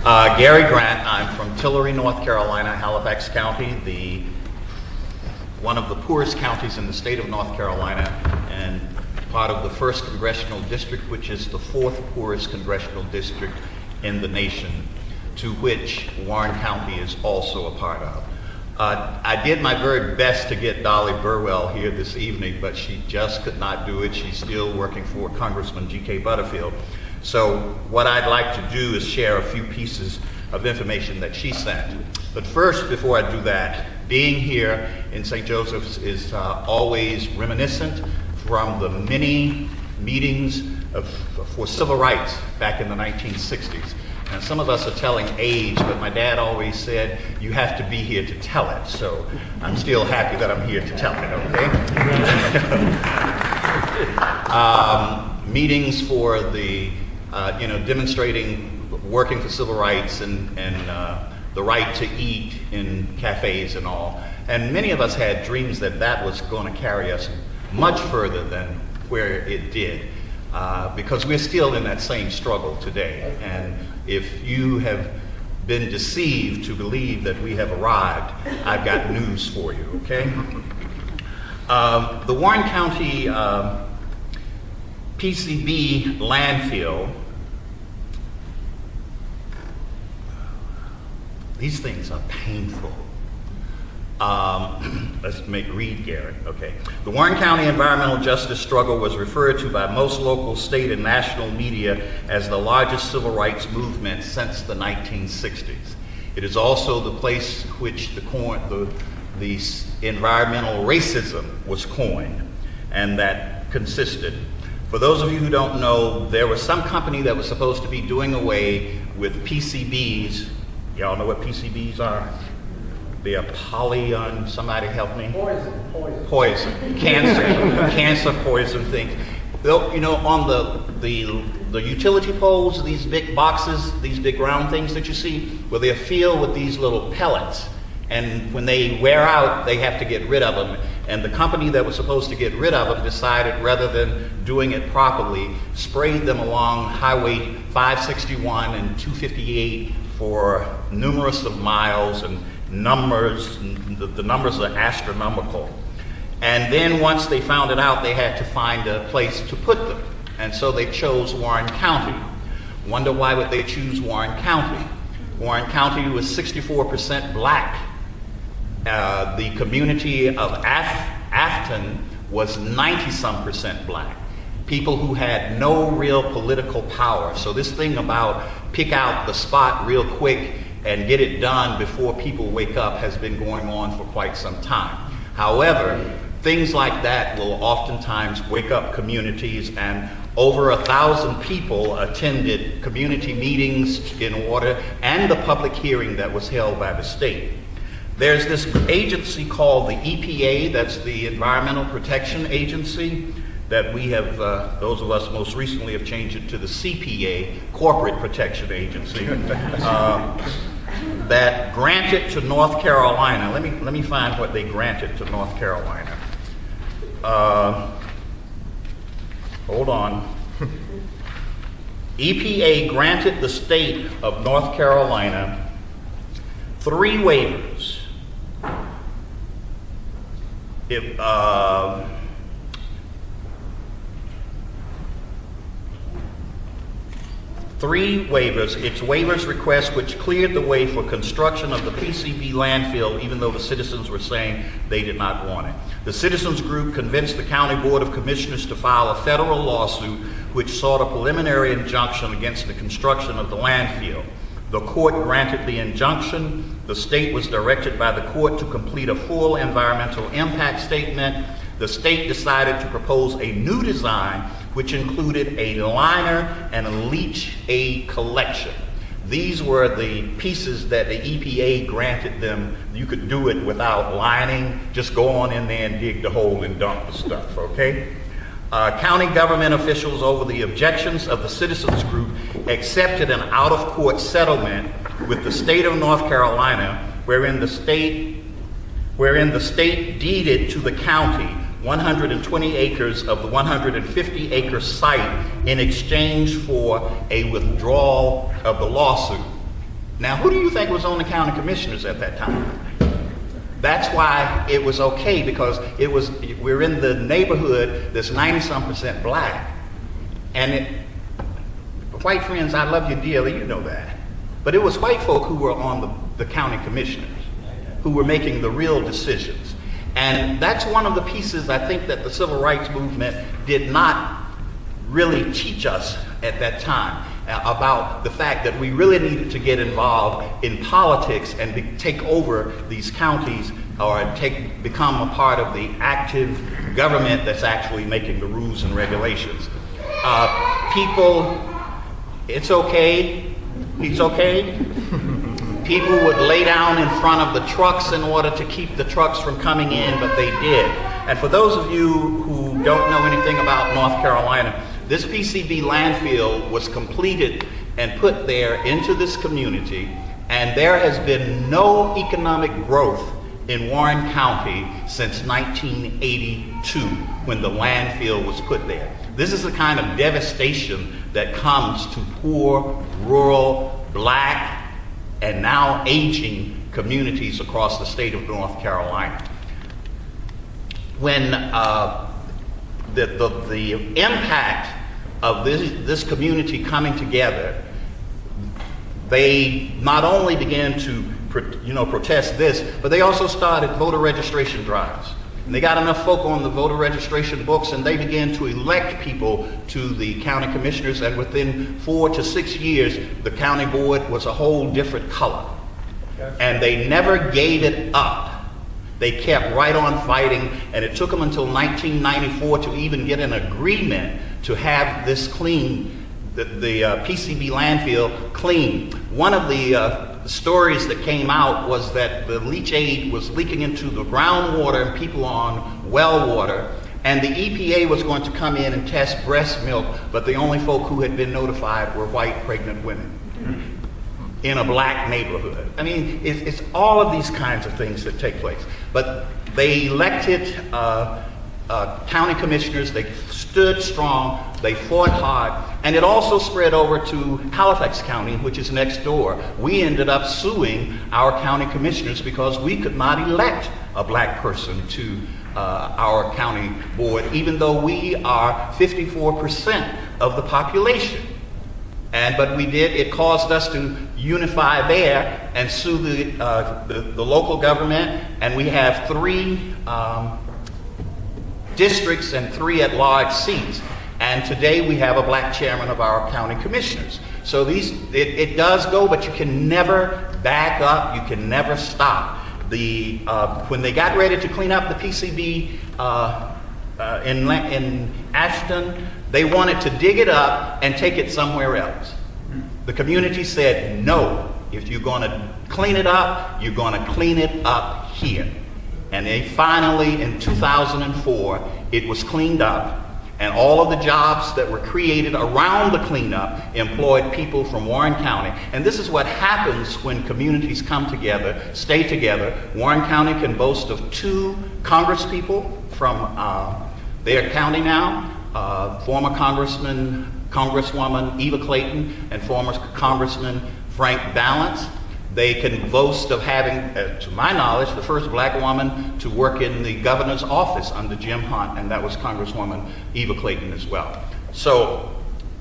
Gary Grant. I'm from Tillery, North Carolina, Halifax County, one of the poorest counties in the state of North Carolina, and part of the 1st Congressional District, which is the 4th poorest congressional district in the nation, to which Warren County is also a part of. I did my very best to get Dolly Burwell here this evening, but she just could not do it. She's still working for Congressman G.K. Butterfield. So what I'd like to do is share a few pieces of information that she sent. But first, before I do that, being here in St. Joseph's is always reminiscent from the many meetings for civil rights back in the 1960s. And some of us are telling age, but my dad always said, you have to be here to tell it. So I'm still happy that I'm here to tell it, okay? Meetings for the, demonstrating, working for civil rights and the right to eat in cafes and all. And many of us had dreams that that was going to carry us much further than where it did, because we're still in that same struggle today. And if you have been deceived to believe that we have arrived, I've got news for you, okay? The Warren County PCB landfill, these things are painful. Let's read Gary, okay. The Warren County environmental justice struggle was referred to by most local, state, and national media as the largest civil rights movement since the 1960s. It is also the place which the environmental racism was coined, and that consisted. For those of you who don't know, there was some company that was supposed to be doing away with PCBs. Y'all know what PCBs are? They are somebody help me? Poison. Cancer, poison things. You know, on the utility poles, these big boxes, these big round things that you see, well, they're filled with these little pellets. And when they wear out, they have to get rid of them. And the company that was supposed to get rid of them decided, rather than doing it properly, sprayed them along Highway 561 and 258 for numerous of miles, and the numbers are astronomical. And then once they found it out, they had to find a place to put them. And so they chose Warren County. Wonder why would they choose Warren County? Warren County was 64% black. The community of Afton was 90-some% black. People who had no real political power. So this thing about pick out the spot real quick and get it done before people wake up has been going on for quite some time. However, things like that will oftentimes wake up communities, and over 1,000 people attended community meetings in order, and the public hearing that was held by the state. There's this agency called the EPA, that's the Environmental Protection Agency, that we have, those of us most recently have changed it to the CPA, Corporate Protection Agency, that granted to North Carolina. Let me find what they granted to North Carolina. Hold on. EPA granted the state of North Carolina 3 waivers. Three waivers. It's waivers requests which cleared the way for construction of the PCB landfill, even though the citizens were saying they did not want it. The citizens group convinced the County Board of Commissioners to file a federal lawsuit which sought a preliminary injunction against the construction of the landfill. The court granted the injunction. The state was directed by the court to complete a full environmental impact statement. The state decided to propose a new design which included a liner and a leach aid collection. These were the pieces that the EPA granted them. You could do it without lining, just go on in there and dig the hole and dump the stuff, okay? County government officials, over the objections of the citizens group, accepted an out-of-court settlement with the state of North Carolina, wherein the state deeded to the county 120 acres of the 150-acre site in exchange for a withdrawal of the lawsuit. Now, who do you think was on the county commissioners at that time? That's why it was okay, because we're in the neighborhood that's 90-some% black. And white friends, I love you dearly, you know that. But it was white folk who were on the county commissioners, who were making the real decisions. And that's one of the pieces I think that the civil rights movement did not really teach us at that time, about the fact that we really needed to get involved in politics and take over these counties, or become a part of the active government that's actually making the rules and regulations. People, it's okay, it's okay. People would lay down in front of the trucks in order to keep the trucks from coming in, but they did. And for those of you who don't know anything about North Carolina, this PCB landfill was completed and put there into this community, and there has been no economic growth in Warren County since 1982, when the landfill was put there. This is the kind of devastation that comes to poor, rural, black, and now aging communities across the state of North Carolina. When the impact of this community coming together, they not only began to protest this, but they also started voter registration drives. And they got enough folk on the voter registration books, and they began to elect people to the county commissioners, and within 4 to 6 years, the county board was a whole different color. And they never gave it up. They kept right on fighting, and it took them until 1994 to even get an agreement to have this clean, the PCB landfill clean. One of the stories that came out was that the leachate was leaking into the groundwater and people on well water, and the EPA was going to come in and test breast milk, but the only folk who had been notified were white pregnant women in a black neighborhood. I mean, it's all of these kinds of things that take place. But they elected county commissioners, they stood strong, they fought hard, and it also spread over to Halifax County, which is next door. We ended up suing our county commissioners because we could not elect a black person to our county board, even though we are 54% of the population. But we did. It caused us to unify there and sue the local government, and we have 3 districts and 3 at-large seats. And today we have a black chairman of our county commissioners. So it does go, but you can never back up. You can never stop. When they got ready to clean up the PCB in Ashton, they wanted to dig it up and take it somewhere else. The community said, no, if you're going to clean it up, you're going to clean it up here. And they finally, in 2004, it was cleaned up, and all of the jobs that were created around the cleanup employed people from Warren County. And this is what happens when communities come together, stay together. Warren County can boast of 2 congresspeople from their county now, former Congresswoman Eva Clayton and former Congressman Frank Balance. They can boast of having, to my knowledge, the first black woman to work in the governor's office under Jim Hunt, and that was Congresswoman Eva Clayton as well. So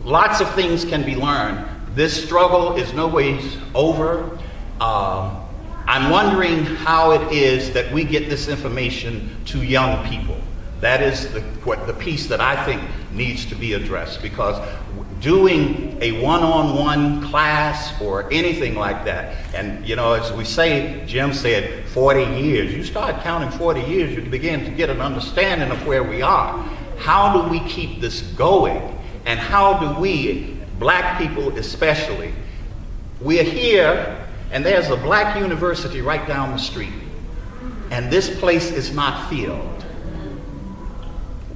lots of things can be learned. This struggle is no ways over. I'm wondering how it is that we get this information to young people. That is the piece that I think needs to be addressed, because doing a one-on-one class or anything like that, and as we say, Jim said 40 years, you start counting 40 years, you begin to get an understanding of where we are. How do we keep this going? And how do we, black people especially, we're here and there's a black university right down the street, and this place is not filled.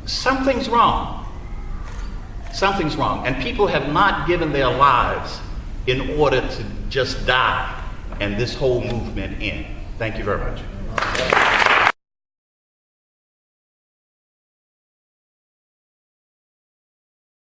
Something's wrong. Something's wrong. And people have not given their lives in order to just die and this whole movement end. Thank you very much.